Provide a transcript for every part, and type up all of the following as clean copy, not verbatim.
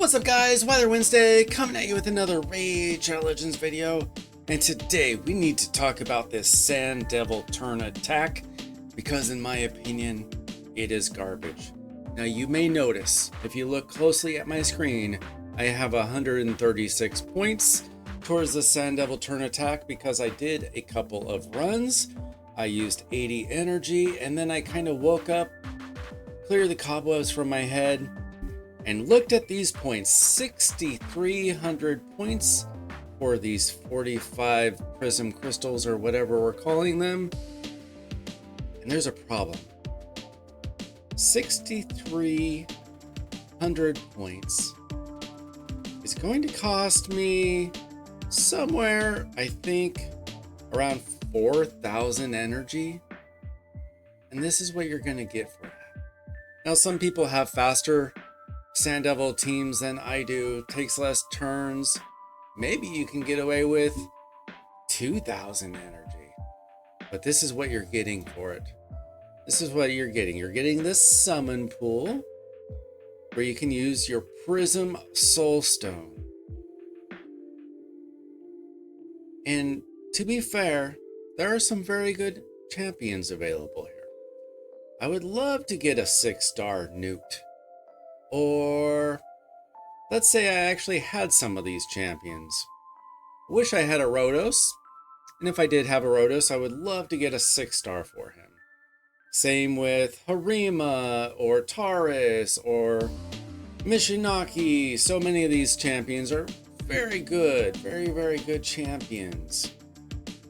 What's up guys, Weather Wednesday coming at you with another Rage at Legends video, and today we need to talk about this Sand Devil turn attack because in my opinion it is garbage. Now you may notice if you look closely at my screen I have 136 points towards the Sand Devil turn attack because I did a couple of runs. I used 80 energy and then I kind of woke up, cleared the cobwebs from my head, and looked at these points. 6,300 points for these 45 prism crystals or whatever we're calling them. And there's a problem. 6,300 points is going to cost me somewhere, I think, around 4,000 energy. And this is what you're going to get for that. Now, some people have faster Sand Devil teams than I do, takes less turns. Maybe you can get away with 2,000 energy, but this is what you're getting for it. This is what you're getting. You're getting this summon pool where you can use your prism soul stone. And to be fair, there are some very good champions available here. I would love to get a 6-star nuked. Or let's say I actually had some of these champions. Wish I had a Rhodos, and if I did have a Rhodos, I would love to get a 6-star for him. Same with Harima or Taurus or Mishinaki. So many of these champions are very good, very good champions.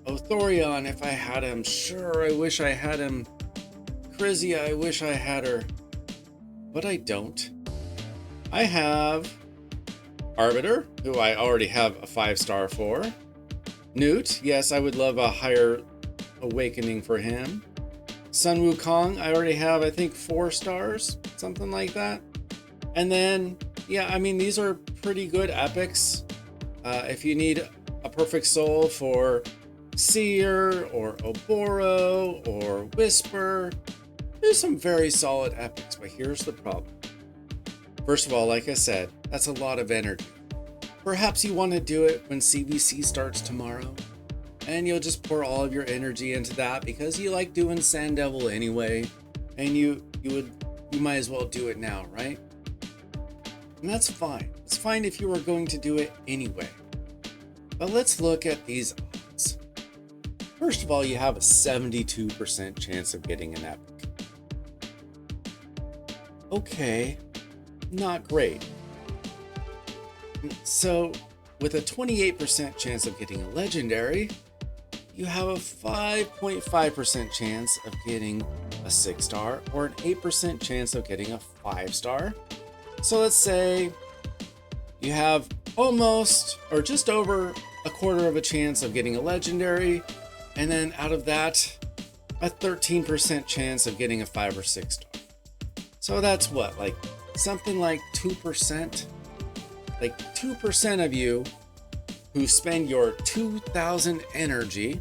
Othorion, if I had him, sure, I wish I had him. Krizia, I wish I had her, but I don't. I have Arbiter, who I already have a 5-star for. Newt, yes, I would love a higher awakening for him. Sun Wukong, I already have, I think, 4 stars, something like that. And then, yeah, I mean, these are pretty good epics. If you need a perfect soul for Seer or Oboro or Whisper, there's some very solid epics, but here's the problem. First of all, like I said, that's a lot of energy. Perhaps you want to do it when CBC starts tomorrow, and you'll just pour all of your energy into that because you like doing Sand Devil anyway, and you might as well do it now, right? And that's fine. It's fine if you are going to do it anyway. But let's look at these odds. First of all, you have a 72% chance of getting an epic. Okay. Not great. So with a 28% chance of getting a legendary, you have a 5.5% chance of getting a 6-star or an 8% chance of getting a 5-star. So let's say you have almost or just over a quarter of a chance of getting a legendary, and then out of that, a 13% chance of getting a 5 or 6-star. So that's what, like something like 2%, like 2% of you who spend your 2,000 energy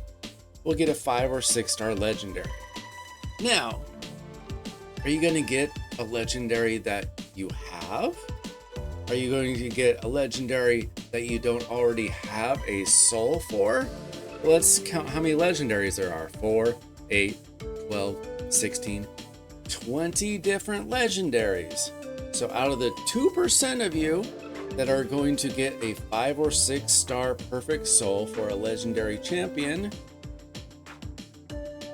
will get a 5 or 6-star legendary. Now, are you going to get a legendary that you have? Are you going to get a legendary that you don't already have a soul for? Let's count how many legendaries there are. 4, 8, 12, 16, 20 different legendaries. So out of the 2% of you that are going to get a 5 or 6-star perfect soul for a legendary champion,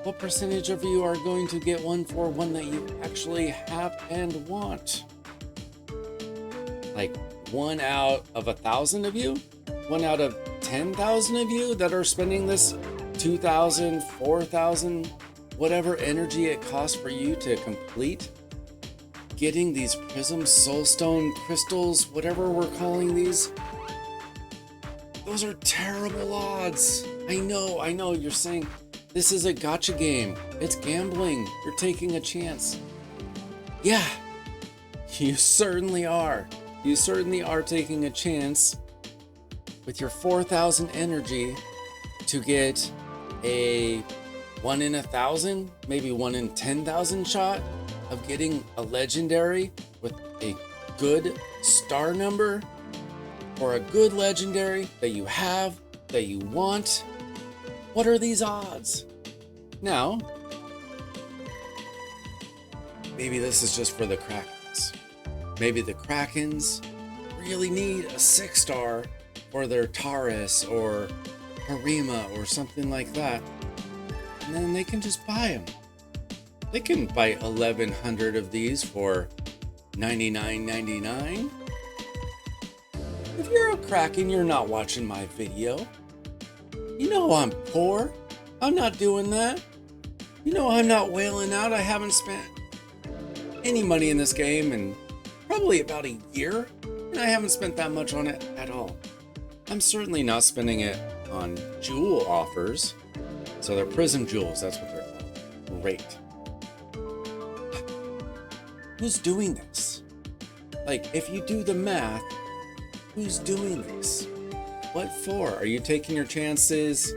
what percentage of you are going to get one for one that you actually have and want? Like 1 out of 1,000 of you? 1 out of 10,000 of you that are spending this 2,000, 4,000, whatever energy it costs for you to complete getting these prism soulstone crystals, whatever we're calling these. Those are terrible odds. I know, you're saying this is a gotcha game. It's gambling. You're taking a chance. Yeah, you certainly are. You certainly are taking a chance with your 4,000 energy to get a 1 in 1,000, maybe 1 in 10,000 shot of getting a legendary with a good star number or a good legendary that you have, that you want? What are these odds? Now, maybe this is just for the Krakens. Maybe the Krakens really need a 6-star for their Taurus or Harima or something like that. And then they can just buy them. They can buy 1,100 of these for $99.99. If you're a Kraken, you're not watching my video. You know I'm poor. I'm not doing that. You know I'm not wailing out. I haven't spent any money in this game in probably about a year, and I haven't spent that much on it at all. I'm certainly not spending it on jewel offers. So they're prism jewels, that's what they're called. Great. Who's doing this? Like, if you do the math, who's doing this? What for? Are you taking your chances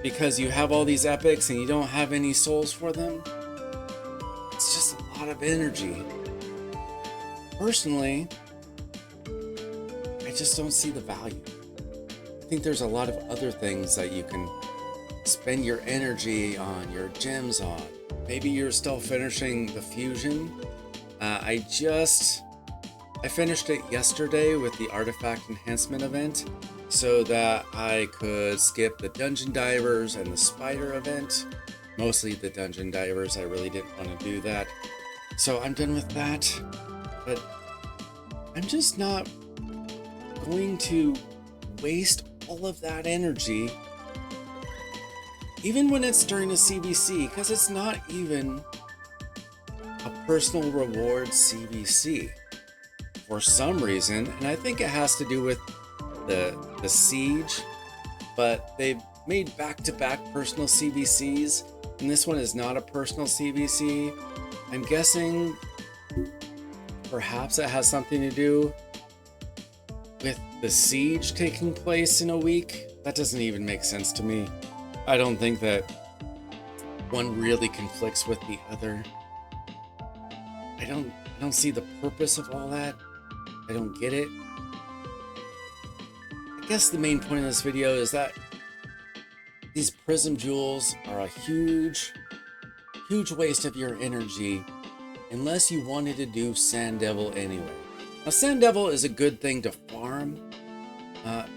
because you have all these epics and you don't have any souls for them? It's just a lot of energy. Personally, I just don't see the value. I think there's a lot of other things that you can spend your energy on, your gems on. Maybe you're still finishing the fusion. I finished it yesterday with the artifact enhancement event so that I could skip the dungeon divers and the spider event. Mostly the dungeon divers, I really didn't want to do that. So I'm done with that, but I'm just not going to waste all of that energy even when it's during a CVC, because it's not even a personal reward CVC for some reason, and I think it has to do with the siege, but they've made back-to-back personal CVCs, and this one is not a personal CVC. I'm guessing perhaps it has something to do with the siege taking place in a week. That doesn't even make sense to me. I don't think that one really conflicts with the other. I don't see the purpose of all that. I don't get it. I guess the main point of this video is that these prism jewels are a huge waste of your energy unless you wanted to do Sand Devil anyway. Now, Sand Devil is a good thing to farm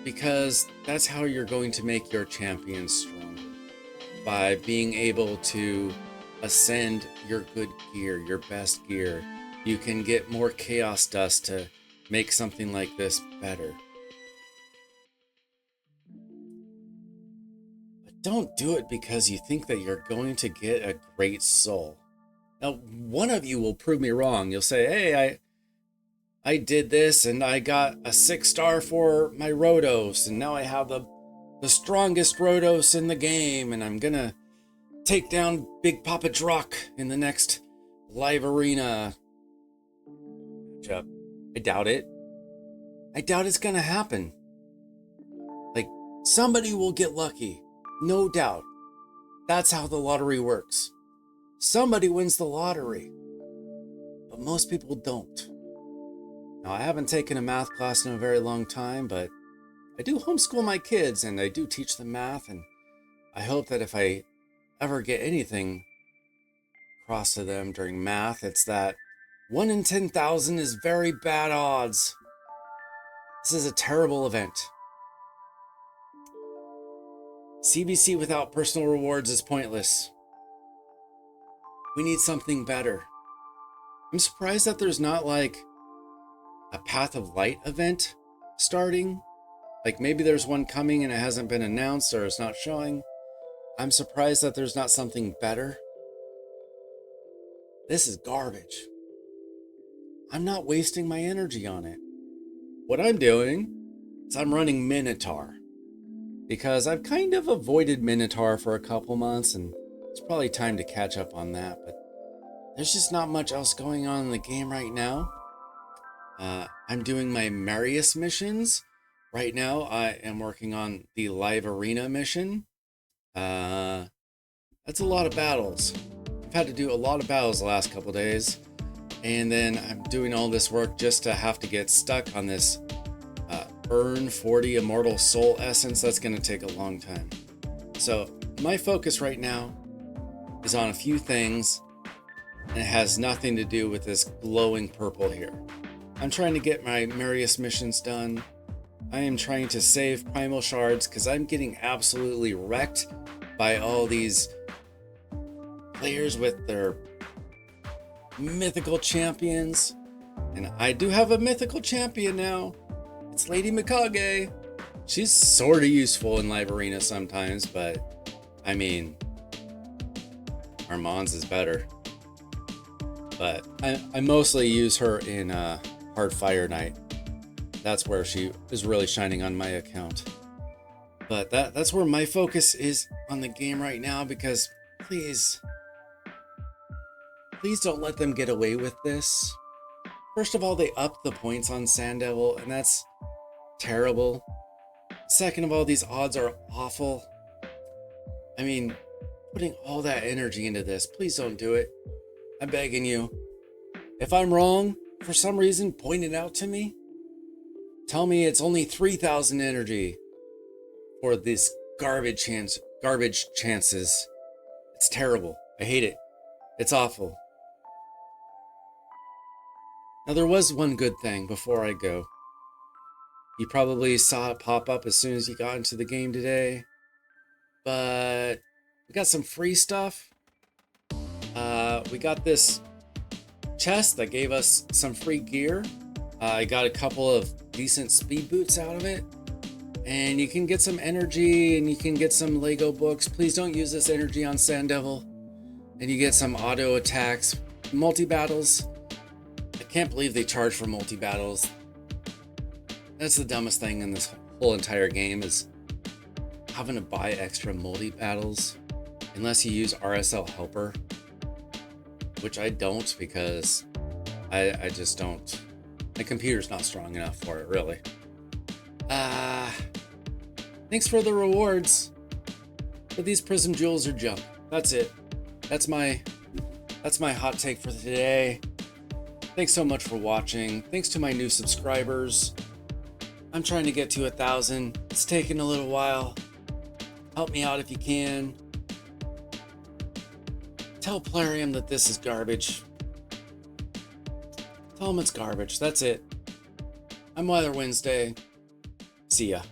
because that's how you're going to make your champions stronger. By being able to ascend your good gear, your best gear. You can get more chaos dust to make something like this better. But don't do it because you think that you're going to get a great soul. Now, one of you will prove me wrong. You'll say, hey, I did this and I got a 6-star for my Rhodos, and now I have the strongest Rhodos in the game, and I'm gonna take down Big Papa Druck in the next live arena. I doubt it. I doubt it's gonna happen. Like, somebody will get lucky, no doubt. That's how the lottery works. Somebody wins the lottery, but most people don't. Now, I haven't taken a math class in a very long time, but I do homeschool my kids and I do teach them math, and I hope that if I ever get anything across to them during math, it's that 1 in 10,000 is very bad odds. This is a terrible event. CVC without personal rewards is pointless. We need something better. I'm surprised that there's not like a Path of Light event starting. Like, maybe there's one coming and it hasn't been announced or it's not showing. I'm surprised that there's not something better. This is garbage. I'm not wasting my energy on it. What I'm doing is I'm running Minotaur, because I've kind of avoided Minotaur for a couple months, and it's probably time to catch up on that, but there's just not much else going on in the game right now. I'm doing my Marius missions. Right now, I am working on the live arena mission. That's a lot of battles. I've had to do a lot of battles the last couple days. And then I'm doing all this work just to have to get stuck on this earn 40 immortal soul essence. That's going to take a long time. So my focus right now is on a few things, and it has nothing to do with this glowing purple here. I'm trying to get my Marius missions done. I am trying to save primal shards because I'm getting absolutely wrecked by all these players with their mythical champions. And I do have a mythical champion now. It's Lady Mikage. She's sort of useful in Live Arena sometimes, but I mean, Armand's is better. But I mostly use her in Hard Fire Night. That's where she is really shining on my account. But that's where my focus is on the game right now, because please don't let them get away with this. First of all, they upped the points on Sand Devil, and that's terrible. Second of all, these odds are awful. I mean, putting all that energy into this, please don't do it. I'm begging you. If I'm wrong, for some reason, point it out to me. Tell me it's only 3,000 energy for this garbage chances. It's terrible. I hate it. It's awful. Now, there was one good thing before I go. You probably saw it pop up as soon as you got into the game today. But we got some free stuff. We got this chest that gave us some free gear. I got a couple of decent speed boots out of it. And you can get some energy and you can get some Lego books. Please don't use this energy on Sand Devil. And you get some auto attacks, multi-battles. I can't believe they charge for multi-battles. That's the dumbest thing in this whole entire game, is having to buy extra multi-battles unless you use RSL Helper, which I don't, because I just don't. My computer's not strong enough for it, really. Thanks for the rewards, but these prism jewels are junk. That's it. That's my hot take for today. Thanks so much for watching. Thanks to my new subscribers. I'm trying to get to 1,000. It's taking a little while. Help me out if you can. Tell Plarium that this is garbage. Tell him it's garbage. That's it. I'm Weather Wednesday. See ya.